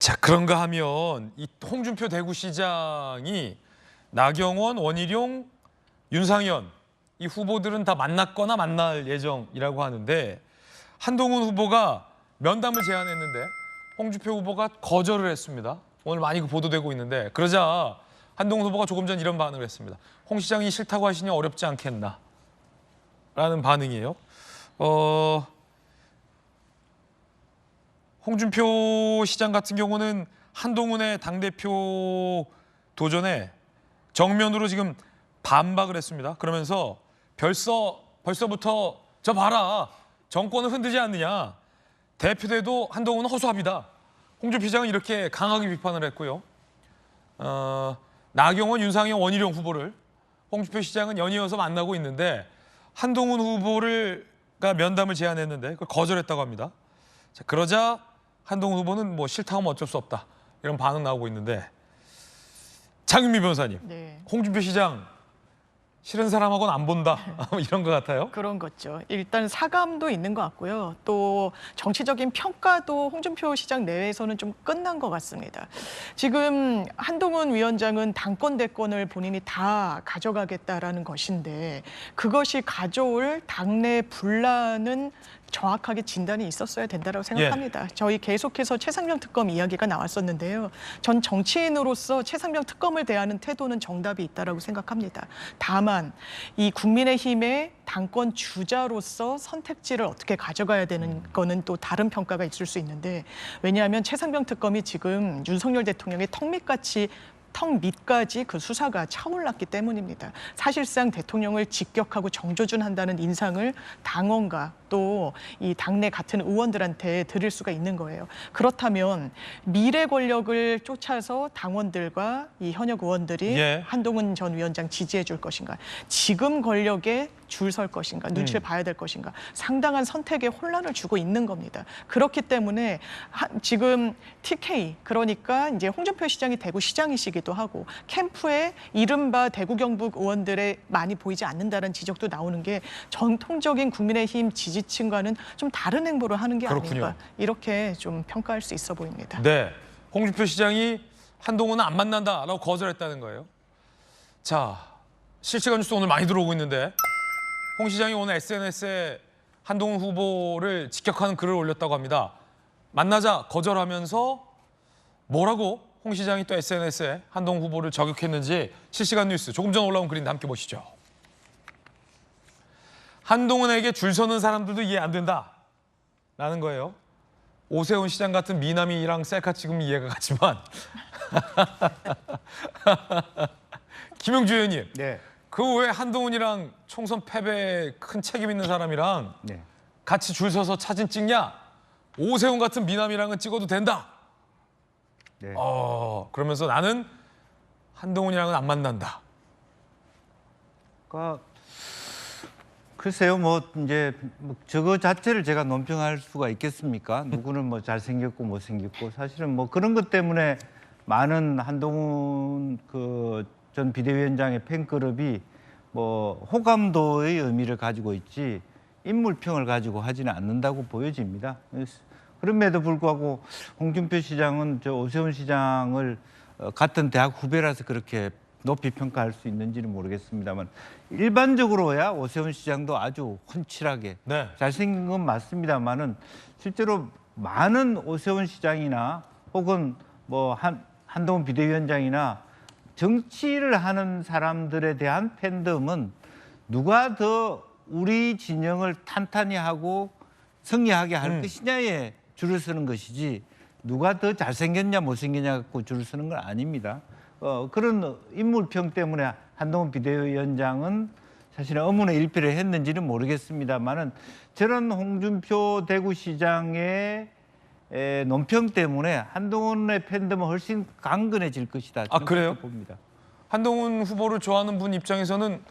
자, 그런가 하면 이 홍준표 대구시장이 나경원, 원희룡, 윤상현 이 후보들은 다 만났거나 만날 예정이라고 하는데 한동훈 후보가 면담을 제안했는데 홍준표 후보가 거절을 했습니다. 오늘 많이 보도되고 있는데 그러자 한동훈 후보가 조금 전 이런 반응을 했습니다. 홍 시장이 싫다고 하시니 어렵지 않겠나? 라는 반응이에요. 홍준표 시장 같은 경우는 한동훈의 당대표 도전에 정면으로 지금 반박을 했습니다. 그러면서 벌써부터 저 봐라. 정권을 흔들지 않느냐. 대표돼도 한동훈은 허수아비다. 홍준표 시장은 이렇게 강하게 비판을 했고요. 나경원, 윤상현, 원희룡 후보를 홍준표 시장은 연이어서 만나고 있는데 한동훈 후보가 면담을 제안했는데 그걸 거절했다고 합니다. 자, 그러자 한동훈 후보는 뭐 싫다고 하면 어쩔 수 없다. 이런 반응 나오고 있는데 장윤미 변호사님, 네. 홍준표 시장 싫은 사람하고는 안 본다. 이런 것 같아요. 그런 거죠. 일단 사감도 있는 것 같고요. 또 정치적인 평가도 홍준표 시장 내에서는 좀 끝난 것 같습니다. 지금 한동훈 위원장은 당권 대권을 본인이 다 가져가겠다라는 것인데 그것이 가져올 당내 분란은 정확하게 진단이 있었어야 된다고 생각합니다. 저희 계속해서 최상병 특검 이야기가 나왔었는데요. 전 정치인으로서 최상병 특검을 대하는 태도는 정답이 있다고 생각합니다. 다만 이 국민의힘의 당권 주자로서 선택지를 어떻게 가져가야 되는 거는 또 다른 평가가 있을 수 있는데 왜냐하면 최상병 특검이 지금 윤석열 대통령의 턱 밑까지 그 수사가 차올랐기 때문입니다. 사실상 대통령을 직격하고 정조준한다는 인상을 당원과 또 이 당내 같은 의원들한테 드릴 수가 있는 거예요. 그렇다면 미래 권력을 쫓아서 당원들과 이 현역 의원들이 한동훈 전 위원장 지지해 줄 것인가, 지금 권력에 줄 설 것인가, 눈치를 봐야 될 것인가, 상당한 선택에 혼란을 주고 있는 겁니다. 그렇기 때문에 지금 TK, 그러니까 이제 홍준표 시장이 대구시장이시기도 하고 캠프에 이른바 대구 경북 의원들의 많이 보이지 않는다는 지적도 나오는 게 전통적인 국민의힘 지지층과는 좀 다른 행보를 하는 게 그렇군요. 아닌가, 이렇게 좀 평가할 수 있어 보입니다. 네, 홍준표 시장이 한동훈은 안 만난다라고 거절했다는 거예요. 자, 실시간 뉴스 오늘 많이 들어오고 있는데 홍 시장이 오늘 SNS에 한동훈 후보를 직격하는 글을 올렸다고 합니다. 만나자 거절하면서 뭐라고 홍 시장이 또 SNS에 한동훈 후보를 저격했는지 실시간 뉴스 조금 전 올라온 글인데 함께 보시죠. 한동훈에게 줄 서는 사람들도 이해 안 된다라는 거예요. 오세훈 시장 같은 미남이랑 셀카 찍으면 이해가 가지만 김용주 의원님. 네. 그 왜 한동훈이랑 총선 패배에 큰 책임 있는 사람이랑 네. 같이 줄 서서 사진 찍냐? 오세훈 같은 미남이랑은 찍어도 된다. 네. 그러면서 나는 한동훈이랑은 안 만난다. 그러니까 글쎄요, 뭐 이제 저거 자체를 제가 논평할 수가 있겠습니까? 누구는 뭐 잘생겼고 못생겼고 사실은 뭐 그런 것 때문에 많은 한동훈 그 전 비대위원장의 팬클럽이 뭐 호감도의 의미를 가지고 있지 인물평을 가지고 하지는 않는다고 보여집니다. 그럼에도 불구하고 홍준표 시장은 저 오세훈 시장을 같은 대학 후배라서 그렇게 높이 평가할 수 있는지는 모르겠습니다만 일반적으로야 오세훈 시장도 아주 훤칠하게 잘생긴 건 맞습니다만은 실제로 많은 오세훈 시장이나 혹은 뭐 한동훈 비대위원장이나 정치를 하는 사람들에 대한 팬덤은 누가 더 우리 진영을 탄탄히 하고 승리하게 할 것이냐에 줄을 서는 것이지 누가 더 잘생겼냐 못생겼냐 갖고 줄을 서는 건 아닙니다. 그런 인물평 때문에 한동훈 비대위원장은 사실은 의문의 일피를 했는지는 모르겠습니다만은 저런 홍준표 대구시장의 논평 때문에 한동훈의 팬덤은 훨씬 강건해질 것이다. 그래요? 봅니다. 한동훈 후보를 좋아하는 분 입장에서는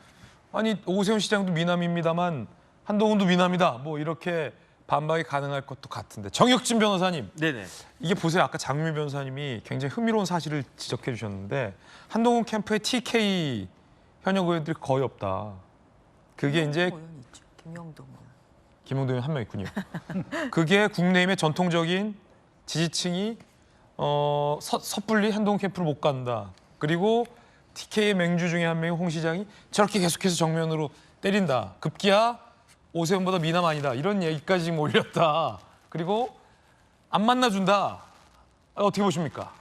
아니 오세훈 시장도 미남입니다만 한동훈도 미남이다. 뭐 이렇게 반박이 가능할 것도 같은데 정혁진 변호사님. 네네. 이게 보세요. 아까 장윤미 변호사님이 굉장히 흥미로운 사실을 지적해 주셨는데 한동훈 캠프에 TK 현역 의원들이 거의 없다. 그게 이제 김용도 의원 한 명 있군요. 그게 국내임의 전통적인 지지층이 섣불리 한동훈 캠프를 못 간다. 그리고 TK의 맹주 중에 한 명이 홍 시장이 저렇게 계속해서 정면으로 때린다. 급기야 오세훈보다 미남 아니다. 이런 얘기까지 지금 올렸다. 그리고 안 만나준다. 어떻게 보십니까?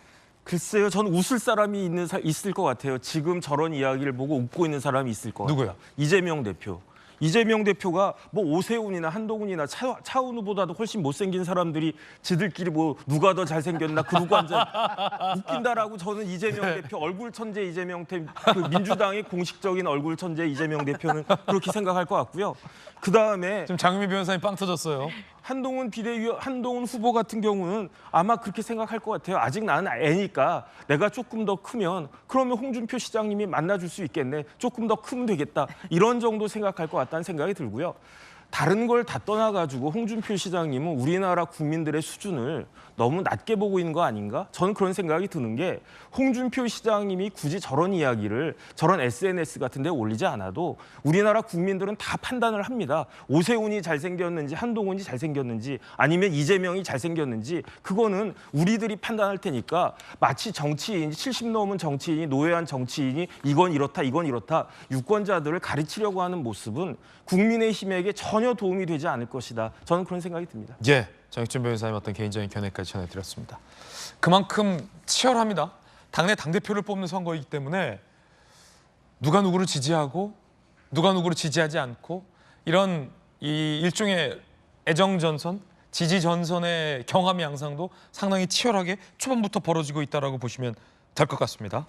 글쎄요, 전 웃을 사람이 있을 것 같아요. 지금 저런 이야기를 보고 웃고 있는 사람이 있을 것 같아요. 누구야? 이재명 대표. 이재명 대표가 뭐 오세훈이나 한동훈이나 차은우 보다도 훨씬 못생긴 사람들이 지들끼리 뭐 누가 더 잘생겼나 그러고 앉아 웃긴다라고 저는 이재명 대표 얼굴 천재 이재명 그 민주당의 공식적인 얼굴 천재 이재명 대표는 그렇게 생각할 것 같고요. 그 다음에 지금 장유미 변호사님 빵 터졌어요. 한동훈 후보 같은 경우는 아마 그렇게 생각할 것 같아요. 아직 나는 애니까 내가 조금 더 크면 그러면 홍준표 시장님이 만나줄 수 있겠네. 조금 더 크면 되겠다. 이런 정도 생각할 것 같다는 생각이 들고요. 다른 걸 다 떠나가지고 홍준표 시장님은 우리나라 국민들의 수준을 너무 낮게 보고 있는 거 아닌가? 저는 그런 생각이 드는 게 홍준표 시장님이 굳이 저런 이야기를 저런 SNS 같은 데 올리지 않아도 우리나라 국민들은 다 판단을 합니다. 오세훈이 잘생겼는지 한동훈이 잘생겼는지 아니면 이재명이 잘생겼는지 그거는 우리들이 판단할 테니까 마치 정치인이 70 넘은 정치인이 노회한 정치인이 이건 이렇다 이건 이렇다 유권자들을 가르치려고 하는 모습은 국민의힘에게 전혀 도움이 되지 않을 것이다. 저는 그런 생각이 듭니다. 예, 정익준 변호사님 어떤 개인적인 견해까지 전해드렸습니다. 그만큼 치열합니다. 당내 당대표를 뽑는 선거이기 때문에 누가 누구를 지지하고 누가 누구를 지지하지 않고 이런 이 일종의 애정전선, 지지전선의 경합 양상도 상당히 치열하게 초반부터 벌어지고 있다고 보시면 될 것 같습니다.